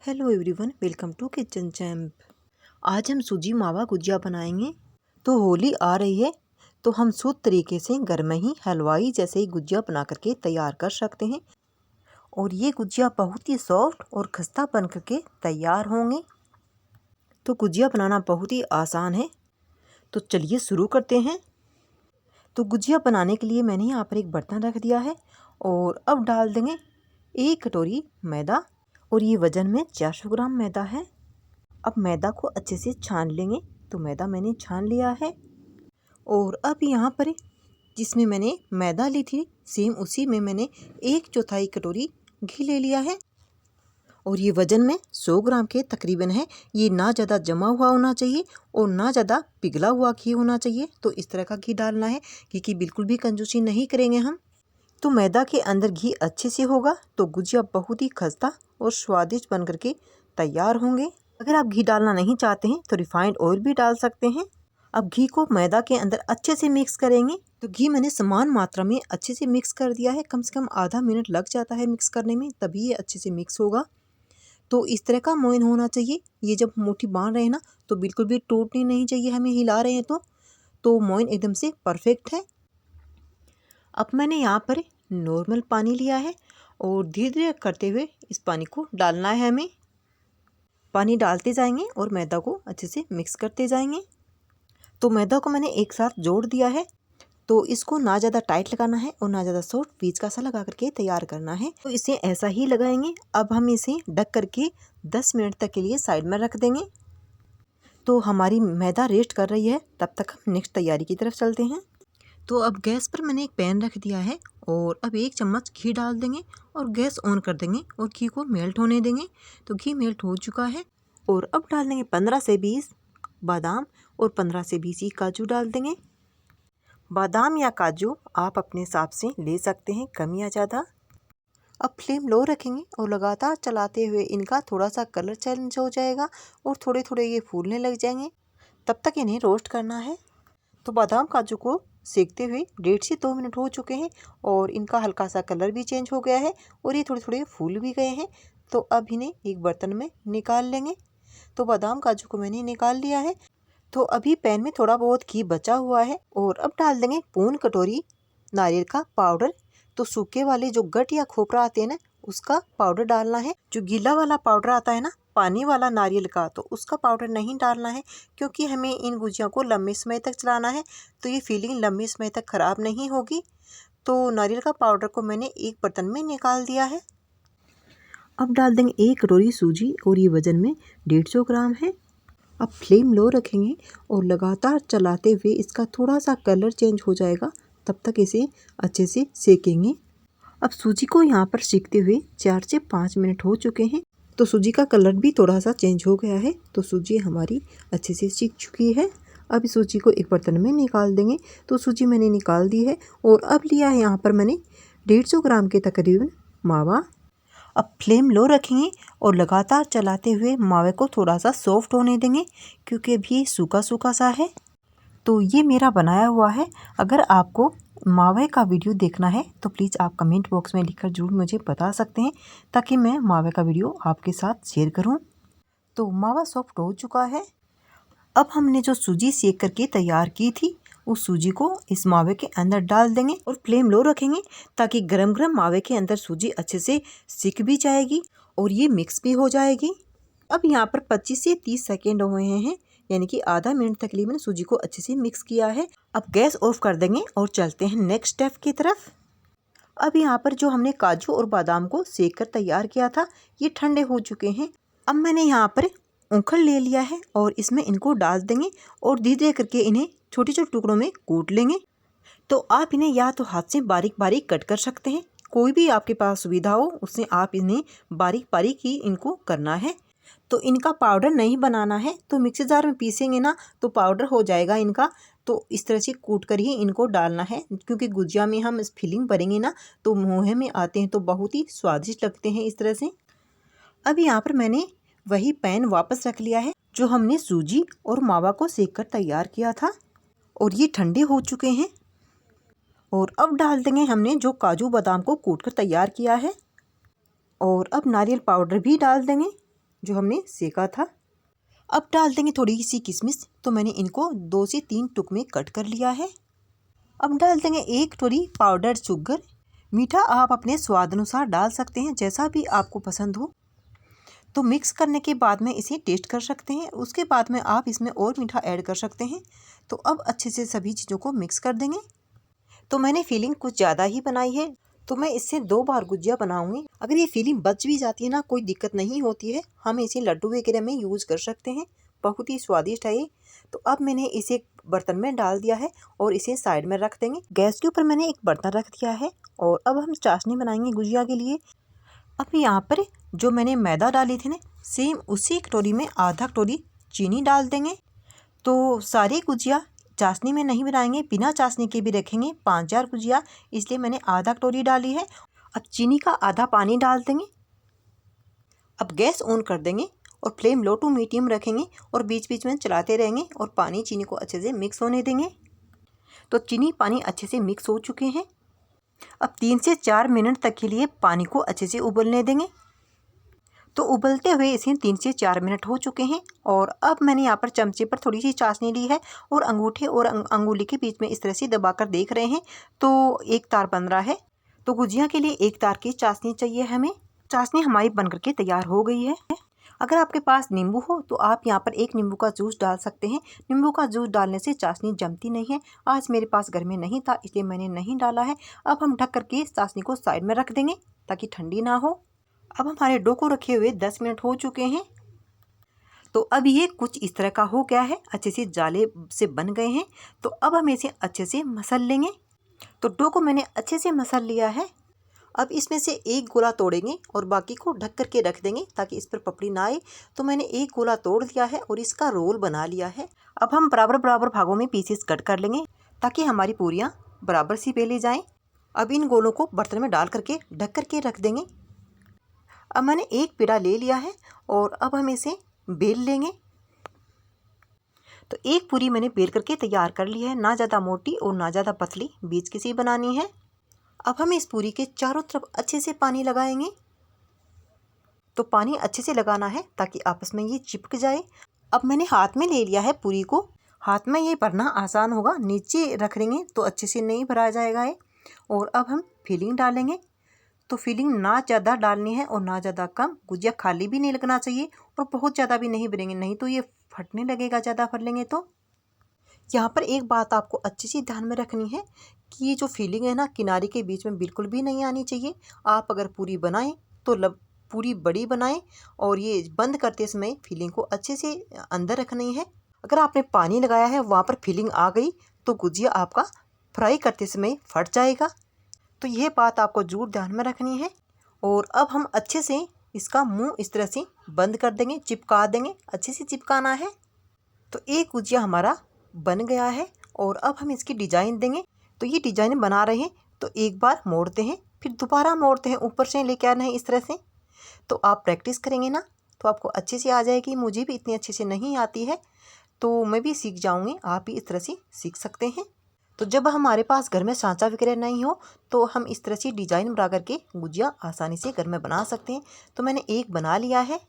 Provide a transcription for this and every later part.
Hello everyone, welcome to kitchen champ. आज हम सूजी मावा गुजिया बनाएंगे। तो होली आ रही है, तो हम शुद्ध तरीके से घर में ही हलवाई जैसे ही गुजिया बना करके तैयार कर सकते हैं। और ये गुजिया बहुत ही सॉफ्ट और खस्ता बन करके तैयार होंगे। तो गुजिया बनाना बहुत ही आसान है, तो चलिए शुरू करते हैं। तो गुजिया बनाने के लिए मैंने यहाँ पर एक बर्तन रख दिया है और अब डाल देंगे 1 कटोरी मैदा। और ये वज़न में 400 ग्राम मैदा है। अब मैदा को अच्छे से छान लेंगे। तो मैदा मैंने छान लिया है। और अब यहाँ पर जिसमें मैंने मैदा ली थी सेम उसी में मैंने 1/4 कटोरी घी ले लिया है। और ये वज़न में 100 ग्राम के तकरीबन है। ये ना ज़्यादा जमा हुआ होना चाहिए और ना ज़्यादा पिघला हुआ घी होना चाहिए। तो इस तरह का घी डालना है, क्योंकि बिल्कुल भी कंजूसी नहीं करेंगे हम। तो मैदा के अंदर घी अच्छे से होगा तो गुजिया बहुत ही खस्ता और स्वादिष्ट बन करके तैयार होंगे। अगर आप घी डालना नहीं चाहते हैं तो रिफाइंड ऑयल भी डाल सकते हैं। अब घी को मैदा के अंदर अच्छे से मिक्स करेंगे। तो घी मैंने समान मात्रा में अच्छे से मिक्स कर दिया है। कम से कम आधा मिनट लग जाता है मिक्स करने में, तभी ये अच्छे से मिक्स होगा। तो इस तरह का मोइन होना चाहिए। ये जब मुट्ठी बांध रहे हैं ना, तो बिल्कुल भी टूटनी नहीं चाहिए। हमें हिला रहे हैं तो मोइन एकदम से परफेक्ट है। अब मैंने यहाँ पर नॉर्मल पानी लिया है और धीरे धीरे करते हुए इस पानी को डालना है हमें। पानी डालते जाएंगे और मैदा को अच्छे से मिक्स करते जाएंगे। तो मैदा को मैंने एक साथ जोड़ दिया है। तो इसको ना ज़्यादा टाइट लगाना है और ना ज़्यादा सॉफ्ट, बीच का सा लगा करके तैयार करना है। तो इसे ऐसा ही लगाएंगे। अब हम इसे ढक करके 10 मिनट तक के लिए साइड में रख देंगे। तो हमारी मैदा रेस्ट कर रही है, तब तक हम नेक्स्ट तैयारी की तरफ चलते हैं। तो अब गैस पर मैंने एक पैन रख दिया है और अब 1 चम्मच घी डाल देंगे और गैस ऑन कर देंगे और घी को मेल्ट होने देंगे। तो घी मेल्ट हो चुका है और अब डाल देंगे 15 से 20 बादाम और 15 से 20 ही काजू डाल देंगे। बादाम या काजू आप अपने हिसाब से ले सकते हैं, कम या ज़्यादा। अब फ्लेम लो रखेंगे और लगातार चलाते हुए इनका थोड़ा सा कलर चेंज हो जाएगा और थोड़े थोड़े ये फूलने लग जाएंगे। तब तक इन्हें रोस्ट करना है। तो बादाम काजू को सेकते हुए 1.5 से 2 मिनट हो चुके हैं और इनका हल्का सा कलर भी चेंज हो गया है और ये थोड़े थोड़े फूल भी गए हैं। तो अब इन्हें एक बर्तन में निकाल लेंगे। तो बादाम काजू को मैंने निकाल लिया है। तो अभी पैन में थोड़ा बहुत घी बचा हुआ है और अब डाल देंगे पौन कटोरी नारियल का पाउडर। तो सूखे वाले जो गट या खोपरा आते हैं ना, उसका पाउडर डालना है। जो गीला वाला पाउडर आता है ना, पानी वाला नारियल का, तो उसका पाउडर नहीं डालना है, क्योंकि हमें इन गुजियों को लंबे समय तक चलाना है। तो ये फीलिंग लंबे समय तक ख़राब नहीं होगी। तो नारियल का पाउडर को मैंने एक बर्तन में निकाल दिया है। अब डाल देंगे 1 कटोरी सूजी और ये वज़न में 150 ग्राम है। अब फ्लेम लो रखेंगे और लगातार चलाते हुए इसका थोड़ा सा कलर चेंज हो जाएगा, तब तक इसे अच्छे से सेकेंगे। अब सूजी को यहाँ पर सेकते हुए 4 से 5 मिनट हो चुके हैं। तो सूजी का कलर भी थोड़ा सा चेंज हो गया है। तो सूजी हमारी अच्छे से सीख चुकी है। अब इस सूजी को एक बर्तन में निकाल देंगे। तो सूजी मैंने निकाल दी है और अब लिया है यहाँ पर मैंने 150 ग्राम के तकरीबन मावा। अब फ्लेम लो रखेंगे और लगातार चलाते हुए मावे को थोड़ा सा सॉफ्ट होने देंगे, क्योंकि अभी सूखा सूखा सा है। तो ये मेरा बनाया हुआ है। अगर आपको मावे का वीडियो देखना है तो प्लीज़ आप कमेंट बॉक्स में लिखकर ज़रूर मुझे बता सकते हैं, ताकि मैं मावे का वीडियो आपके साथ शेयर करूं। तो मावा सॉफ्ट हो चुका है। अब हमने जो सूजी सेक करके तैयार की थी, उस सूजी को इस मावे के अंदर डाल देंगे और फ्लेम लो रखेंगे, ताकि गरम गरम मावे के अंदर सूजी अच्छे से सिक भी जाएगी और ये मिक्स भी हो जाएगी। अब यहाँ पर 25 से 30 सेकेंड हुए हैं, यानी कि आधा मिनट तकरीबन सूजी को अच्छे से मिक्स किया है। अब गैस ऑफ कर देंगे और चलते हैं नेक्स्ट स्टेप की तरफ। अब यहाँ पर जो हमने काजू और बादाम को सेक कर तैयार किया था, ये ठंडे हो चुके हैं। अब मैंने यहाँ पर ऊखल ले लिया है और इसमें इनको डाल देंगे और धीरे धीरे करके इन्हें छोटे छोटे टुकड़ों में कूट लेंगे। तो आप इन्हें या तो हाथ से बारीक बारीक कट कर सकते हैं, कोई भी आपके पास सुविधा हो उससे आप इन्हें बारीक बारीक ही इनको करना है। तो इनका पाउडर नहीं बनाना है, तो मिक्सी जार में पीसेंगे ना तो पाउडर हो जाएगा इनका। तो इस तरह से कूट कर ही इनको डालना है, क्योंकि गुजिया में हम इस फिलिंग भरेंगे ना तो मुँह में आते हैं तो बहुत ही स्वादिष्ट लगते हैं इस तरह से। अब यहाँ पर मैंने वही पैन वापस रख लिया है जो हमने सूजी और मावा को सेक कर तैयार किया था, और ये ठंडे हो चुके हैं। और अब डाल देंगे हमने जो काजू बादाम को कूट कर तैयार किया है, और अब नारियल पाउडर भी डाल देंगे। जो हमने सेका था। अब डाल देंगे थोड़ी सी किशमिश। तो मैंने इनको 2 से 3 टुक में कट कर लिया है। अब डाल देंगे 1 टोरी पाउडर शुगर। मीठा आप अपने स्वाद अनुसार डाल सकते हैं, जैसा भी आपको पसंद हो। तो मिक्स करने के बाद में इसे टेस्ट कर सकते हैं। उसके बाद में आप इसमें और मीठा ऐड कर सकते हैं। तो अब अच्छे से सभी चीज़ों को मिक्स कर देंगे। तो मैंने फिलिंग कुछ ज़्यादा ही बनाई है, तो मैं इससे 2 बार गुजिया बनाऊंगी। अगर ये फिलिंग बच भी जाती है ना, कोई दिक्कत नहीं होती है, हम इसे लड्डू वगैरह में यूज़ कर सकते हैं। बहुत ही स्वादिष्ट है ये। तो अब मैंने इसे बर्तन में डाल दिया है और इसे साइड में रख देंगे। गैस के ऊपर मैंने एक बर्तन रख दिया है और अब हम चाशनी बनाएंगे गुजिया के लिए। अब यहाँ पर जो मैंने मैदा डाली थी ना, सेम उसी कटोरी में आधा कटोरी चीनी डाल देंगे। तो सारी गुजिया चाशनी में नहीं बनाएंगे, बिना चाशनी के भी रखेंगे 5-4 गुजिया, इसलिए मैंने आधा कटोरी डाली है। अब चीनी का आधा पानी डाल देंगे। अब गैस ऑन कर देंगे और फ्लेम लो टू मीडियम रखेंगे और बीच बीच में चलाते रहेंगे और पानी चीनी को अच्छे से मिक्स होने देंगे। तो चीनी पानी अच्छे से मिक्स हो चुके हैं। अब 3 से 4 मिनट तक के लिए पानी को अच्छे से उबलने देंगे। तो उबलते हुए इसे 3 से 4 मिनट हो चुके हैं और अब मैंने यहाँ पर चमचे पर थोड़ी सी चाशनी ली है और अंगूठे और अंगुली के बीच में इस तरह से दबाकर देख रहे हैं तो एक तार बन रहा है। तो गुजिया के लिए एक तार की चाशनी चाहिए हमें। चाशनी हमारी बनकर के तैयार हो गई है। अगर आपके पास नींबू हो तो आप यहाँ पर 1 नींबू का जूस डाल सकते हैं। नींबू का जूस डालने से चाशनी जमती नहीं है। आज मेरे पास घर में नहीं था, इसलिए मैंने नहीं डाला है। अब हम ढक करके चाशनी को साइड में रख देंगे ताकि ठंडी ना हो। अब हमारे डो को रखे हुए 10 मिनट हो चुके हैं। तो अब ये कुछ इस तरह का हो गया है, अच्छे से जाले से बन गए हैं। तो अब हम इसे अच्छे से मसल लेंगे। तो डो को मैंने अच्छे से मसल लिया है। अब इसमें से एक गोला तोड़ेंगे और बाकी को ढक करके रख देंगे ताकि इस पर पपड़ी ना आए। तो मैंने एक गोला तोड़ दिया है और इसका रोल बना लिया है। अब हम बराबर बराबर भागों में पीसेस कट कर लेंगे ताकि हमारी पूरियाँ बराबर सी बेली जाएं। अब इन गोलों को बर्तन में डाल करके ढक करके रख देंगे। अब मैंने एक पेड़ा ले लिया है और अब हम इसे बेल लेंगे। तो एक पूरी मैंने बेल करके तैयार कर ली है, ना ज़्यादा मोटी और ना ज़्यादा पतली, बीच की सी बनानी है। अब हम इस पूरी के चारों तरफ अच्छे से पानी लगाएंगे। तो पानी अच्छे से लगाना है ताकि आपस में ये चिपक जाए। अब मैंने हाथ में ले लिया है पूरी को। हाथ में ये भरना आसान होगा, नीचे रख लेंगे तो अच्छे से नहीं भरा जाएगा ये। और अब हम फिलिंग डालेंगे। तो फिलिंग ना ज़्यादा डालनी है और ना ज़्यादा कम। गुजिया खाली भी नहीं लगना चाहिए और बहुत ज़्यादा भी नहीं भरेंगे, नहीं तो ये फटने लगेगा ज़्यादा भर लेंगे तो। यहाँ पर एक बात आपको अच्छी सी ध्यान में रखनी है कि ये जो फिलिंग है ना, किनारे के बीच में बिल्कुल भी नहीं आनी चाहिए। आप अगर पूरी बनाएं तो पूरी बड़ी बनाएं और ये बंद करते समय फिलिंग को अच्छे से अंदर रखनी है। अगर आपने पानी लगाया है वहाँ पर फिलिंग आ गई तो गुजिया आपका फ्राई करते समय फट जाएगा। तो यह बात आपको जरूर ध्यान में रखनी है। और अब हम अच्छे से इसका मुंह इस तरह से बंद कर देंगे, चिपका देंगे, अच्छे से चिपकाना है। तो एक गुजिया हमारा बन गया है और अब हम इसकी डिज़ाइन देंगे। तो ये डिज़ाइन बना रहे हैं तो एक बार मोड़ते हैं, फिर दोबारा मोड़ते हैं, ऊपर से लेके आना है इस तरह से। तो आप प्रैक्टिस करेंगे ना तो आपको अच्छे से आ जाएगी। मुझे भी इतनी अच्छे से नहीं आती है, तो मैं भी सीख जाऊँगी, आप भी इस तरह से सीख सकते हैं। तो जब हमारे पास घर में सांचा वगैरह नहीं हो तो हम इस तरह से डिज़ाइन बना करके गुजिया आसानी से घर में बना सकते हैं। तो मैंने एक बना लिया है।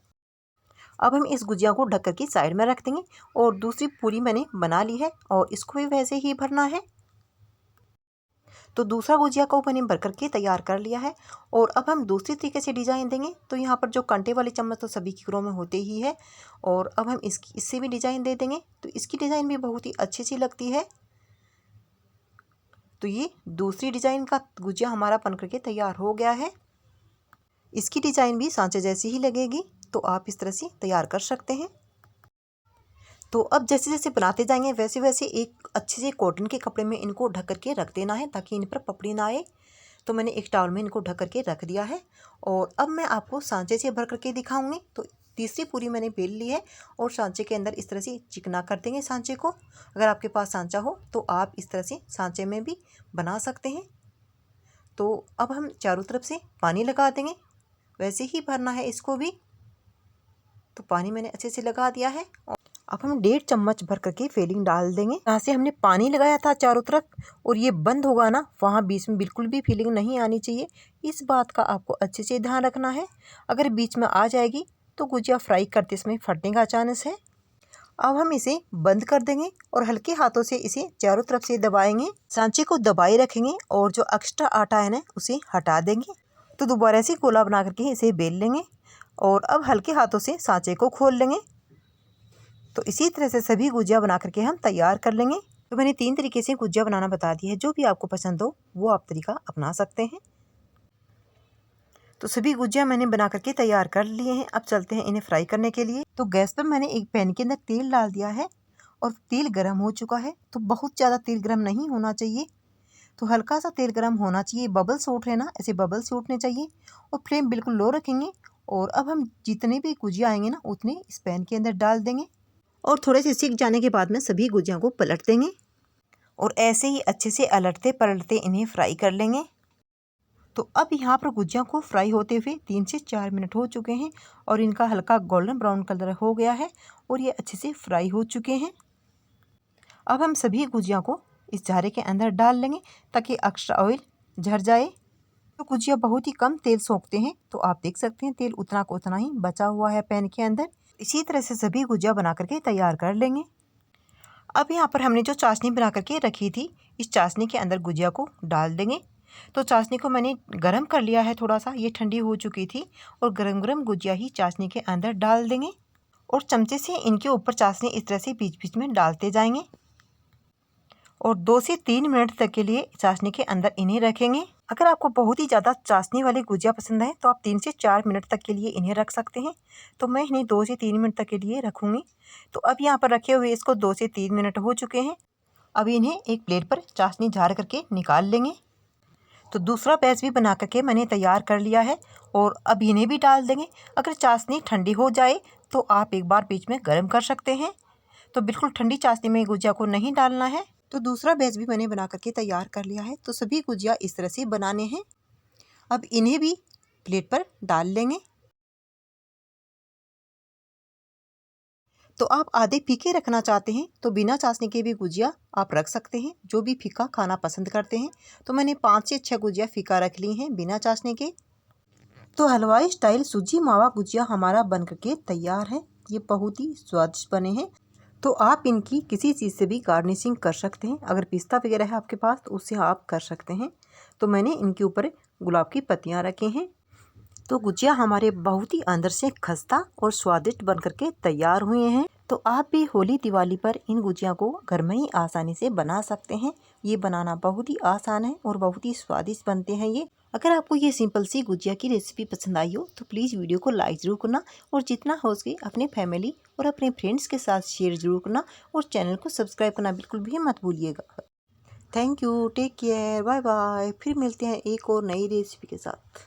अब हम इस गुजिया को ढक करके साइड में रख देंगे और दूसरी पूरी मैंने बना ली है और इसको भी वैसे ही भरना है। तो दूसरा गुजिया को मैंने भर करके तैयार कर लिया है और अब हम दूसरी तरीके से डिज़ाइन देंगे। तो यहाँ पर जो कांटे वाले चम्मच तो सभी के घरों में होते ही है और अब हम इससे भी डिज़ाइन दे देंगे। तो इसकी डिज़ाइन भी बहुत ही अच्छी सी लगती है। तो ये दूसरी डिज़ाइन का गुजिया हमारा बन करके तैयार हो गया है। इसकी डिज़ाइन भी सांचे जैसी ही लगेगी, तो आप इस तरह से तैयार कर सकते हैं। तो अब जैसे जैसे बनाते जाएंगे वैसे वैसे एक अच्छे से कॉटन के कपड़े में इनको ढक करके रख देना है ताकि इन पर पपड़ी ना आए। तो मैंने एक टावल में इनको ढक करके रख दिया है और अब मैं आपको सांचे से भर करके दिखाऊंगी। तो तीसरी पूरी मैंने बेल ली है और सांचे के अंदर इस तरह से चिकना कर देंगे सांचे को। अगर आपके पास सांचा हो तो आप इस तरह से सांचे में भी बना सकते हैं। तो अब हम चारों तरफ से पानी लगा देंगे, वैसे ही भरना है इसको भी। तो पानी मैंने अच्छे से लगा दिया है। अब हम 1.5 चम्मच भर करके फिलिंग डाल देंगे। जहाँ से हमने पानी लगाया था चारों तरफ और ये बंद होगा ना, वहाँ बीच में बिल्कुल भी फिलिंग नहीं आनी चाहिए। इस बात का आपको अच्छे से ध्यान रखना है। अगर बीच में आ जाएगी तो गुजिया फ्राई करते समय फटने का चांस है। अब हम इसे बंद कर देंगे और हल्के हाथों से इसे चारों तरफ से दबाएंगे। सांचे को दबाए रखेंगे और जो एक्स्ट्रा आटा है ना उसे हटा देंगे। तो दोबारा से गोला बना करके इसे बेल लेंगे और अब हल्के हाथों से सांचे को खोल लेंगे। तो इसी तरह से सभी गुजिया बना करके हम तैयार कर लेंगे। तो मैंने 3 तरीके से गुजिया बनाना बता दिया है, जो भी आपको पसंद हो वो आप तरीका अपना सकते हैं। तो सभी गुजिया मैंने बना करके तैयार कर लिए हैं। अब चलते हैं इन्हें फ्राई करने के लिए। तो गैस पर मैंने एक पैन के अंदर तेल डाल दिया है और तेल गर्म हो चुका है। तो बहुत ज़्यादा तेल गर्म नहीं होना चाहिए, तो हल्का सा तेल गर्म होना चाहिए। बबल्स उठ रहे ना, ऐसे बबल्स उठने चाहिए और फ्लेम बिल्कुल लो रखेंगे। और अब हम जितने भी गुजिया आएंगे ना उतने इस पैन के अंदर डाल देंगे और थोड़े से सिक जाने के बाद में सभी गुजिया को पलट देंगे और ऐसे ही अच्छे से अलटते पलटते इन्हें फ्राई कर लेंगे। तो अब यहाँ पर गुजिया को फ्राई होते हुए 3 से 4 मिनट हो चुके हैं और इनका हल्का गोल्डन ब्राउन कलर हो गया है और ये अच्छे से फ्राई हो चुके हैं। अब हम सभी गुजिया को इस झारे के अंदर डाल लेंगे ताकि एक्स्ट्रा ऑयल झड़ जाए। तो गुजिया बहुत ही कम तेल सोखते हैं, तो आप देख सकते हैं तेल उतना को उतना ही बचा हुआ है पैन के अंदर। इसी तरह से सभी गुजिया बना करके तैयार कर लेंगे। अब यहाँ पर हमने जो चाशनी बना करके रखी थी, इस चाशनी के अंदर गुजिया को डाल देंगे। तो चाशनी को मैंने गरम कर लिया है थोड़ा सा, ये ठंडी हो चुकी थी और गरम गरम गुजिया ही चाशनी के अंदर डाल देंगे और चमचे से इनके ऊपर चाशनी इस तरह से बीच बीच में डालते जाएंगे और 2 से 3 मिनट तक के लिए चाशनी के अंदर इन्हें रखेंगे। अगर आपको बहुत ही ज़्यादा चाशनी वाली गुजिया पसंद है तो आप 3 से 4 मिनट तक के लिए इन्हें रख सकते हैं। तो मैं इन्हें 2 से 3 मिनट तक के लिए रखूँगी। तो अब यहाँ पर रखे हुए इसको 2 से 3 मिनट हो चुके हैं। अब इन्हें एक प्लेट पर चाशनी झाड़ करके निकाल लेंगे। तो दूसरा बैच भी बना करके मैंने तैयार कर लिया है और अब इन्हें भी डाल देंगे। अगर चाशनी ठंडी हो जाए तो आप एक बार बीच में गर्म कर सकते हैं। तो बिल्कुल ठंडी चाशनी में गुजिया को नहीं डालना है। तो दूसरा बैच भी मैंने बना करके तैयार कर लिया है। तो सभी गुजिया इस तरह से बनाने हैं। अब इन्हें भी प्लेट पर डाल लेंगे। तो आप आधे फीके रखना चाहते हैं तो बिना चाशनी के भी गुजिया आप रख सकते हैं, जो भी फीका खाना पसंद करते हैं। तो मैंने 5 से 6 गुजिया फीका रख ली हैं बिना चाशनी के। तो हलवाई स्टाइल सूजी मावा गुजिया हमारा बन करके तैयार है। ये बहुत ही स्वादिष्ट बने हैं। तो आप इनकी किसी चीज़ से भी गार्निशिंग कर सकते हैं। अगर पिस्ता वगैरह है आपके पास तो उससे आप कर सकते हैं। तो मैंने इनके ऊपर गुलाब की पत्तियाँ रखी हैं। तो गुजिया हमारे बहुत ही अंदर से खस्ता और स्वादिष्ट बन करके तैयार हुए हैं। तो आप भी होली दिवाली पर इन गुजिया को घर में ही आसानी से बना सकते हैं। ये बनाना बहुत ही आसान है और बहुत ही स्वादिष्ट बनते हैं ये। अगर आपको ये सिंपल सी गुजिया की रेसिपी पसंद आई हो तो प्लीज़ वीडियो को लाइक ज़रूर करना और जितना हो सके अपने फैमिली और अपने फ्रेंड्स के साथ शेयर ज़रूर करना और चैनल को सब्सक्राइब करना बिल्कुल भी मत भूलिएगा। Thank you, take care, bye bye. फिर मिलते हैं एक और नई रेसिपी के साथ।